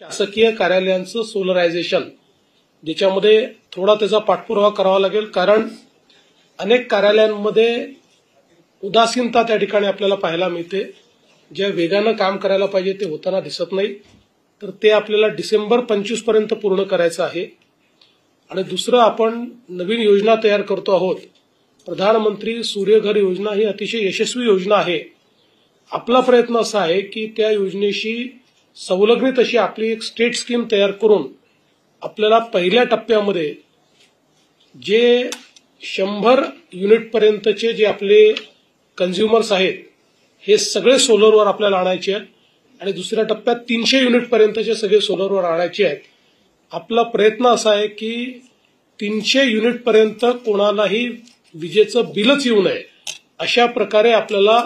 शासकीय कार्यालयांचं सोलरायझेशन, ज्याच्यामध्ये थोडा त्याचा पाठपुरावा करावा लागेल, कारण अनेक कार्यालयांमध्ये उदासीनता त्या ठिकाणी आपल्याला पाहायला मिळते. ज्या वेगानं काम करायला पाहिजे ते होताना दिसत नाही. तर ते आपल्याला डिसेंबर 25 पर्यंत पूर्ण करायचं आहे. आणि दुसरं, आपण नवीन योजना तयार करतो आहोत. प्रधानमंत्री सूर्यघर योजना ही अतिशय यशस्वी योजना आहे. आपला प्रयत्न असा आहे की त्या योजनेशी संलग्नित अशी आपली एक स्टेट स्कीम तयार करून आपल्याला पहिल्या टप्प्यामध्ये जे 100 युनिट पर्यंतचे जे आपले कन्झ्युमर्स आहेत हे सगळे सोलरवर आपल्याला आणायचे आहेत आणि दुसऱ्या टप्प्यात 300 युनिट पर्यंतचे सगळे सोलरवर आणायचे आहेत. आपला प्रयत्न असा आहे की 300 युनिट पर्यंत कोणालाही विजेचं बिलच येऊ नये अशा प्रकारे आपल्याला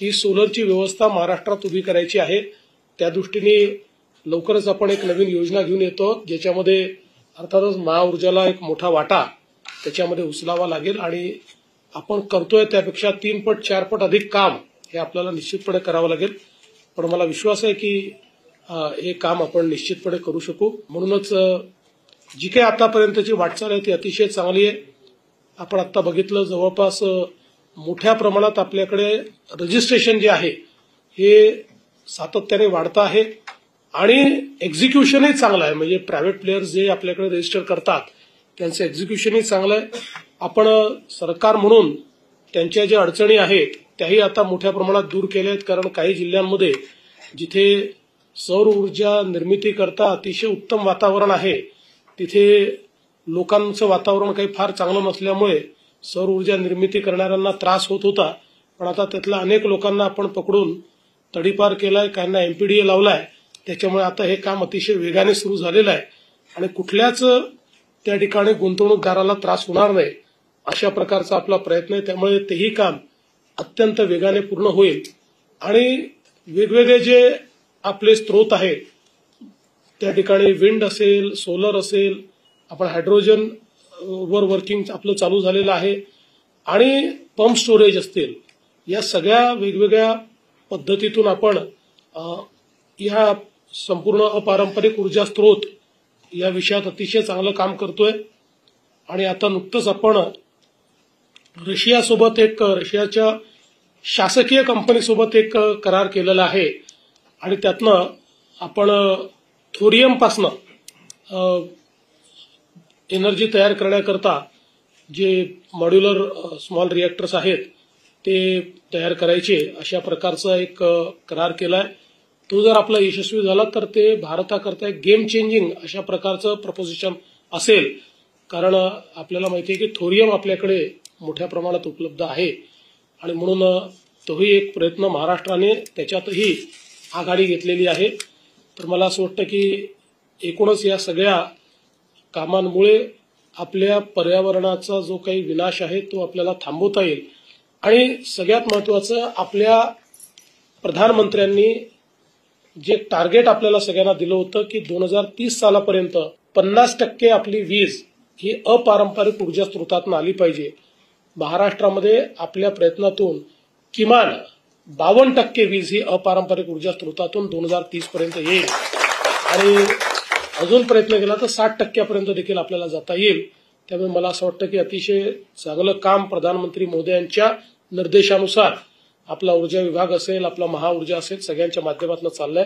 ही सोलरची व्यवस्था महाराष्ट्रात उभी करायची आहे. त्या दृष्टीने लवकरच आपण एक नवीन योजना घेऊन येतो, ज्याच्यामध्ये अर्थातच महाऊर्जाला एक मोठा वाटा त्याच्यामध्ये उचलावा लागेल आणि आपण करतोय त्यापेक्षा 3 पट 4 पट अधिक काम हे आपल्याला निश्चितपणे करावं लागेल. पण मला विश्वास आहे की हे काम आपण निश्चितपणे करू शकू. म्हणूनच जी काही आतापर्यंतची वाटचाल आहे ती अतिशय चांगली आहे. आपण आता बघितलं, जवळपास मोठ्या प्रमाणात आपल्याकडे रजिस्ट्रेशन जे आहे हे सातत्याने वाढतं आहे आणि एक्झिक्युशनही चांगलं आहे. म्हणजे प्रायव्हेट प्लेयर्स जे आपल्याकडे रजिस्टर करतात त्यांचं एक्झिक्युशनही चांगलं आहे. आपण सरकार म्हणून त्यांच्या ज्या अडचणी आहेत त्याही आता मोठ्या प्रमाणात दूर केल्या आहेत, कारण काही जिल्ह्यांमध्ये जिथे सौर ऊर्जा निर्मिती करता अतिशय उत्तम वातावरण आहे तिथे लोकांचं वातावरण काही फार चांगलं नसल्यामुळे सौर ऊर्जा निर्मिती करणाऱ्यांना त्रास होत होता. पण आता त्यातल्या अनेक लोकांना आपण पकडून तडीपार केलाय, काहींना एमपीडीए लावलाय. त्याच्यामुळे आता हे काम अतिशय वेगाने सुरू झालेलं आहे आणि कुठल्याच त्या ठिकाणी गुंतवणूकदाराला त्रास होणार नाही अशा प्रकारचा आपला प्रयत्न आहे. त्यामुळे तेही काम अत्यंत वेगाने पूर्ण होईल आणि वेगवेगळे जे आपले स्रोत आहेत त्या ठिकाणी विंड असेल, सोलर असेल, आपण हायड्रोजन वर वर्किंग आपलं चालू झालेलं आहे आणि पंप स्टोरेज असतील, या सगळ्या वेगवेगळ्या पद्धतीतून आपण या संपूर्ण अपारंपरिक ऊर्जा स्रोत या विषयात अतिशय चांगलं काम करतोय. आणि आता नुकतंच आपण रशियाच्या शासकीय कंपनीसोबत एक करार केलेला आहे आणि त्यातनं आपण थोरियमपासनं एनर्जी तयार करण्याकरता जे मॉड्युलर स्मॉल रिएक्टर्स आहेत ते तयार करायचे अशा प्रकारचा एक करार केलाय. तो जर आपला यशस्वी झाला तर ते भारताकरता एक गेम चेंजिंग अशा प्रकारचं प्रपोजिशन असेल, कारण आपल्याला माहिती आहे की थोरियम आपल्याकडे मोठ्या प्रमाणात उपलब्ध आहे आणि म्हणून तोही एक प्रयत्न महाराष्ट्राने त्याच्यातही आघाडी घेतलेली आहे. तर मला असं वाटतं की एकूणच या सगळ्या कामांमुळे आपल्या पर्यावरणाचा जो काही विनाश आहे तो आपल्याला थांबवता येईल आणि सगळ्यात महत्वाचं, आपल्या प्रधानमंत्र्यांनी जे टार्गेट आपल्याला सगळ्यांना दिलं होतं की 2030 सालापर्यंत 50% आपली वीज ही अपारंपरिक ऊर्जा स्रोतातून आली पाहिजे. महाराष्ट्रामध्ये आपल्या प्रयत्नातून किमान 52% वीज ही अपारंपरिक ऊर्जा स्रोतातून 2030 पर्यंत येईल आणि अजून प्रयत्न केला तर 60% देखील आपल्याला जाता येईल. त्यामुळे मला असं वाटतं की अतिशय चांगलं काम प्रधानमंत्री मोदयांच्या निर्देशानुसार आपला ऊर्जा विभाग असेल, आपला महाऊर्जा असेल, सगळ्यांच्या माध्यमातून चाललंय.